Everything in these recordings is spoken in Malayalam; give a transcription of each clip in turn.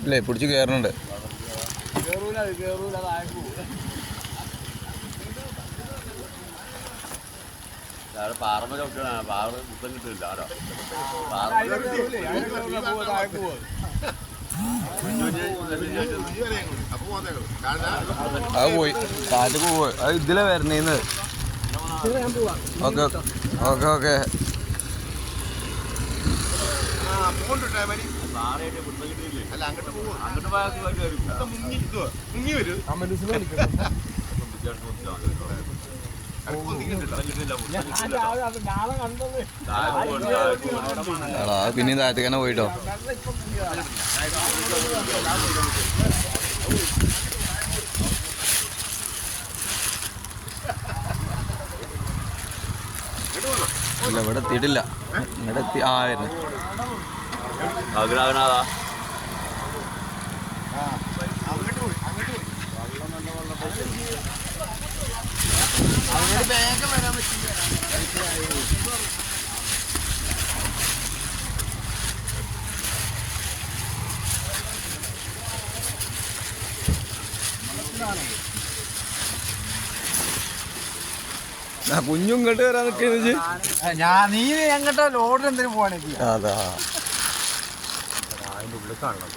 ഇല്ലേ പിടിച്ച് കയറുന്നുണ്ട്. പാറമ ചവിട്ടാണ് പാറ മുത്തം കിട്ടില്ല ആരോ അത് പോയി കാറ്റക്ക് പോയി. അത് ഇതിലെ വരണേന്ന്. Okay okay okay. അങ്ങോട്ട് മുങ്ങി വരും. പിന്നെയും താഴത്തേക്ക് തന്നെ പോയിട്ടോ. ഇല്ല ഇവിടെ എത്തിയിട്ടില്ല. ഇവിടെ എത്തി. ആ വരുന്നു. ആഗ്രഹനാഥാ വേഗം വരാൻ പറ്റില്ല. കുഞ്ഞും ഇങ്ങോട്ട് വരാൻ നിൽക്കുന്നത്. നീ എങ്ങോട്ടോ ലോഡ് എന്തിനു പോവാണെങ്കിൽ അതാ അതിൻ്റെ ഉള്ളിൽ കാണണം.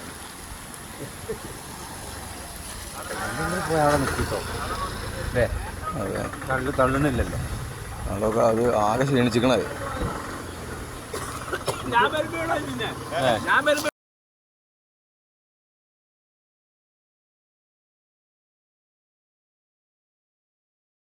പോയി അവിടെ നിൽക്കിട്ടോ. അല്ലേ അതെ തള്ളുന്നില്ലല്ലോ. അതൊക്കെ അത് ആകെ ക്ഷീണിച്ചിക്കണത്.